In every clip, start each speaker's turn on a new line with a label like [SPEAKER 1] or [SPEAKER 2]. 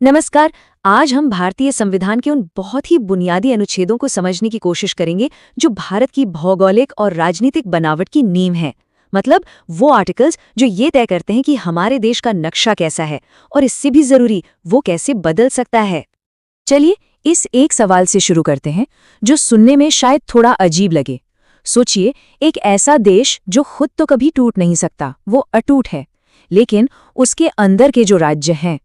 [SPEAKER 1] नमस्कार। आज हम भारतीय संविधान के उन बहुत ही बुनियादी अनुच्छेदों को समझने की कोशिश करेंगे जो भारत की भौगोलिक और राजनीतिक बनावट की नींव हैं। मतलब वो आर्टिकल्स जो ये तय करते हैं कि हमारे देश का नक्शा कैसा है और इससे भी जरूरी वो कैसे बदल सकता है। चलिए इस एक सवाल से शुरू करते हैं जो सुनने में शायद थोड़ा अजीब लगे। सोचिए, एक ऐसा देश जो खुद तो कभी टूट नहीं सकता, वो अटूट है, लेकिन उसके अंदर के जो राज्य हैं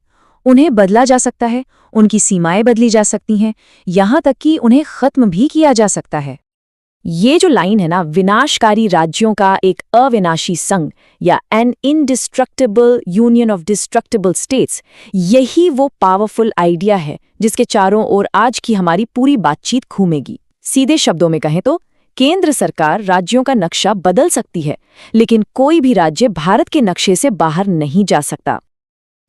[SPEAKER 1] उन्हें बदला जा सकता है, उनकी सीमाएं बदली जा सकती हैं, यहां तक कि उन्हें खत्म भी किया जा सकता है। ये जो लाइन है ना, विनाशकारी राज्यों का एक अविनाशी संघ या an indestructible union of destructible states, यही वो पावरफुल आइडिया है जिसके चारों ओर आज की हमारी पूरी बातचीत घूमेगी। सीधे शब्दों में कहें तो केंद्र सरकार राज्यों का नक्शा बदल सकती है, लेकिन कोई भी राज्य भारत के नक्शे से बाहर नहीं जा सकता।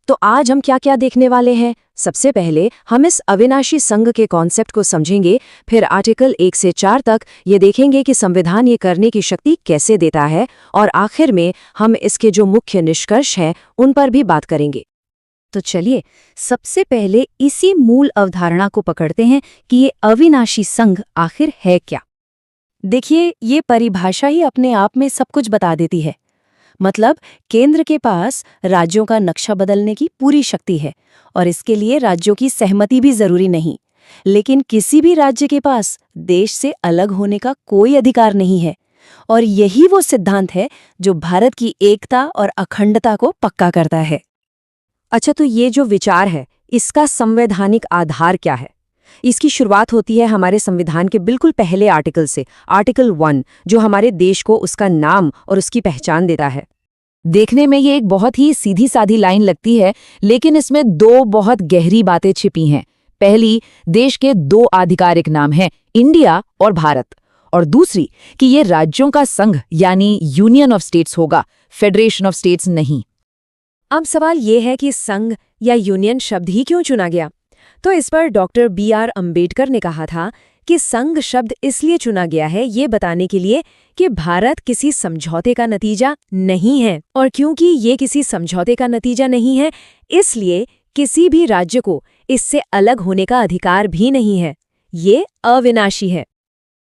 [SPEAKER 1] तो आज हम क्या क्या देखने वाले हैं? सबसे पहले हम इस अविनाशी संघ के कॉन्सेप्ट को समझेंगे, फिर आर्टिकल 1 से 4 तक ये देखेंगे कि संविधान ये करने की शक्ति कैसे देता है, और आखिर में हम इसके जो मुख्य निष्कर्ष हैं उन पर भी बात करेंगे। तो चलिए सबसे पहले इसी मूल अवधारणा को पकड़ते हैं कि ये अविनाशी संघ आखिर है क्या। देखिए, ये परिभाषा ही अपने आप में सब कुछ बता देती है। मतलब केंद्र के पास राज्यों का नक्शा बदलने की पूरी शक्ति है और इसके लिए राज्यों की सहमति भी जरूरी नहीं, लेकिन किसी भी राज्य के पास देश से अलग होने का कोई अधिकार नहीं है। और यही वो सिद्धांत है जो भारत की एकता और अखंडता को पक्का करता है। अच्छा, तो ये जो विचार है इसका संवैधानिक आधार क्या है? इसकी शुरुआत होती है हमारे संविधान के बिल्कुल पहले आर्टिकल से, आर्टिकल 1, जो हमारे देश को उसका नाम और उसकी पहचान देता है। देखने में ये एक बहुत ही सीधी सादी लाइन लगती है, लेकिन इसमें दो बहुत गहरी बातें छिपी हैं। पहली, देश के दो आधिकारिक नाम हैं, इंडिया और भारत, और दूसरी कि ये राज्यों का संघ यानी यूनियन ऑफ स्टेट्स होगा, फेडरेशन ऑफ स्टेट्स नहीं। अब सवाल ये है कि संघ या यूनियन शब्द ही क्यों चुना गया? तो इस पर डॉक्टर B.R. अम्बेडकर ने कहा था कि संघ शब्द इसलिए चुना गया है ये बताने के लिए कि भारत किसी समझौते का नतीजा नहीं है, और क्योंकि ये किसी समझौते का नतीजा नहीं है इसलिए किसी भी राज्य को इससे अलग होने का अधिकार भी नहीं है। ये अविनाशी है।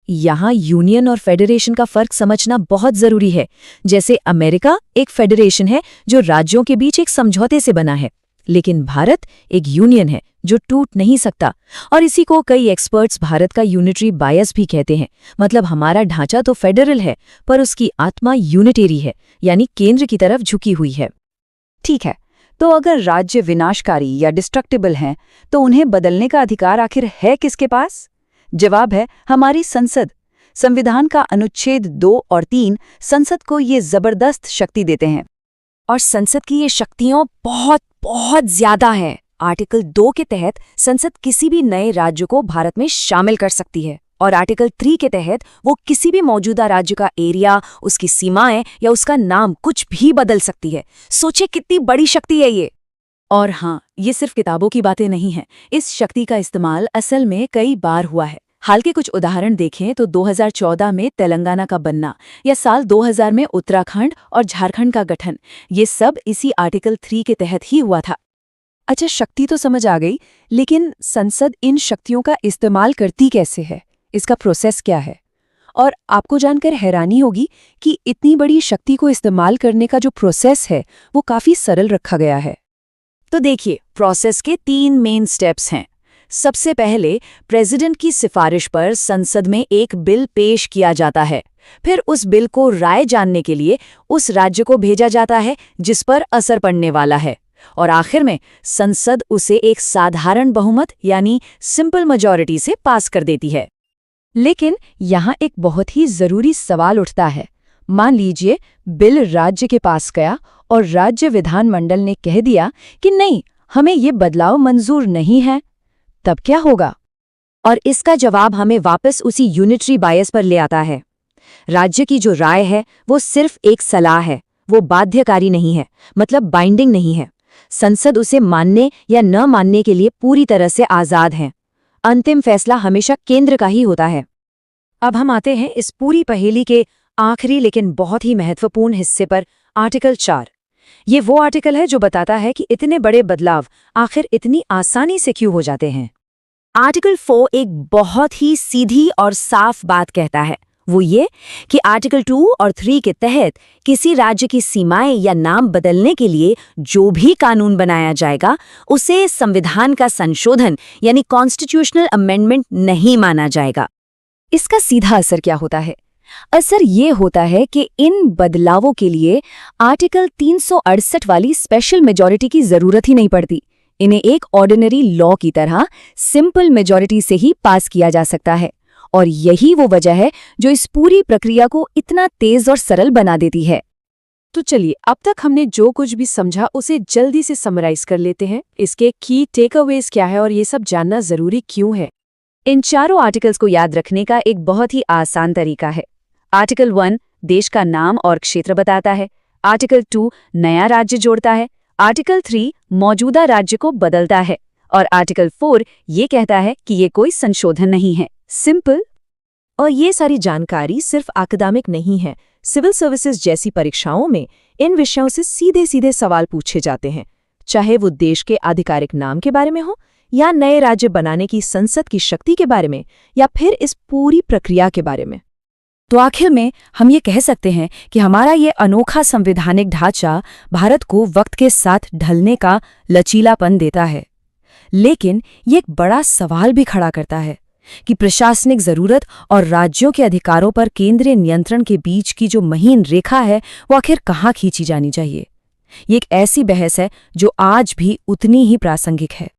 [SPEAKER 1] यहाँ यूनियन और फेडरेशन का फर्क समझना बहुत जरूरी है। जैसे अमेरिका एक फेडरेशन है जो राज्यों के बीच एक समझौते से बना है, लेकिन भारत एक यूनियन है जो टूट नहीं सकता। और इसी को कई एक्सपर्ट्स भारत का यूनिटरी बायस भी कहते हैं। मतलब हमारा ढांचा तो फेडरल है पर उसकी आत्मा यूनिटेरी है, यानी केंद्र की तरफ झुकी हुई है। ठीक है, तो अगर राज्य विनाशकारी या डिस्ट्रक्टिबल हैं तो उन्हें बदलने का अधिकार आखिर है किसके पास? जवाब है हमारी संसद। संविधान का अनुच्छेद 2 और 3 संसद को ये जबरदस्त शक्ति देते हैं, और संसद की ये शक्तियां बहुत बहुत ज्यादा हैं। आर्टिकल 2 के तहत संसद किसी भी नए राज्य को भारत में शामिल कर सकती है, और आर्टिकल 3 के तहत वो किसी भी मौजूदा राज्य का एरिया, उसकी सीमाएं या उसका नाम कुछ भी बदल सकती है। सोचिए कितनी बड़ी शक्ति है ये। और हाँ, ये सिर्फ किताबों की बातें नहीं हैं। इस शक्ति का इस्तेमाल असल में कई बार हुआ है। हाल के कुछ उदाहरण देखें तो 2014 में तेलंगाना का बनना या साल 2000 में उत्तराखंड और झारखंड का गठन, ये सब इसी आर्टिकल 3 के तहत ही हुआ था। अच्छा, शक्ति तो समझ आ गई, लेकिन संसद इन शक्तियों का इस्तेमाल करती कैसे है? इसका प्रोसेस क्या है? और आपको जानकर हैरानी होगी कि इतनी बड़ी शक्ति को इस्तेमाल करने का जो प्रोसेस है वो काफी सरल रखा गया है। तो देखिए, प्रोसेस के 3 मेन स्टेप्स हैं। सबसे पहले प्रेसिडेंट की सिफारिश पर संसद में एक बिल पेश किया जाता है। फिर उस बिल को राय जानने के लिए उस राज्य को भेजा जाता है जिस पर असर पड़ने वाला है, और आखिर में संसद उसे एक साधारण बहुमत यानी सिंपल मेजॉरिटी से पास कर देती है। लेकिन यहाँ एक बहुत ही जरूरी सवाल उठता है। मान लीजिए बिल राज्य के पास गया और राज्य विधानमंडल ने कह दिया कि नहीं, हमें ये बदलाव मंजूर नहीं है, तब क्या होगा? और इसका जवाब हमें वापस उसी यूनिटरी बायस पर ले आता है। राज्य की जो राय है वो सिर्फ एक सलाह है, वो बाध्यकारी नहीं है, मतलब बाइंडिंग नहीं है। संसद उसे मानने या न मानने के लिए पूरी तरह से आजाद है। अंतिम फैसला हमेशा केंद्र का ही होता है। अब हम आते हैं इस पूरी पहेली के आखिरी लेकिन बहुत ही महत्वपूर्ण हिस्से पर, आर्टिकल 4। ये वो आर्टिकल है जो बताता है कि इतने बड़े बदलाव आखिर इतनी आसानी से क्यों हो जाते हैं।
[SPEAKER 2] आर्टिकल 4 एक बहुत ही सीधी और साफ बात कहता है, वो ये कि आर्टिकल 2 और 3 के तहत किसी राज्य की सीमाएं या नाम बदलने के लिए जो भी कानून बनाया जाएगा उसे संविधान का संशोधन यानी कॉन्स्टिट्यूशनल अमेंडमेंट नहीं माना जाएगा।
[SPEAKER 1] इसका सीधा असर क्या होता है? असर ये होता है कि इन बदलावों के लिए आर्टिकल 368 वाली स्पेशल मेजॉरिटी की जरूरत ही नहीं पड़ती। इन्हें एक ऑर्डिनरी लॉ की तरह सिंपल मेजॉरिटी से ही पास किया जा सकता है, और यही वो वजह है जो इस पूरी प्रक्रिया को इतना तेज और सरल बना देती है।
[SPEAKER 3] तो चलिए, अब तक हमने जो कुछ भी समझा उसे जल्दी से समराइज कर लेते हैं। इसके की टेकअवेज क्या है और ये सब जानना जरूरी क्यों है?
[SPEAKER 1] इन चारों आर्टिकल्स को याद रखने का एक बहुत ही आसान तरीका है। आर्टिकल 1 देश का नाम और क्षेत्र बताता है, आर्टिकल 2 नया राज्य जोड़ता है, आर्टिकल 3 मौजूदा राज्य को बदलता है, और आर्टिकल 4 ये कहता है कि ये कोई संशोधन नहीं है। सिंपल।
[SPEAKER 4] और ये सारी जानकारी सिर्फ अकादमिक नहीं है। सिविल सर्विसेज जैसी परीक्षाओं में इन विषयों से सीधे सीधे सवाल पूछे जाते हैं, चाहे वो देश के आधिकारिक नाम के बारे में हो, या नए राज्य बनाने की संसद की शक्ति के बारे में, या फिर इस पूरी प्रक्रिया के बारे में।
[SPEAKER 2] तो आखिर में हम ये कह सकते हैं कि हमारा ये अनोखा संवैधानिक ढांचा भारत को वक्त के साथ ढलने का लचीलापन देता है, लेकिन ये एक बड़ा सवाल भी खड़ा करता है कि प्रशासनिक जरूरत और राज्यों के अधिकारों पर केंद्रीय नियंत्रण के बीच की जो महीन रेखा है वो आखिर कहाँ खींची जानी चाहिए। ये एक ऐसी बहस है जो आज भी उतनी ही प्रासंगिक है।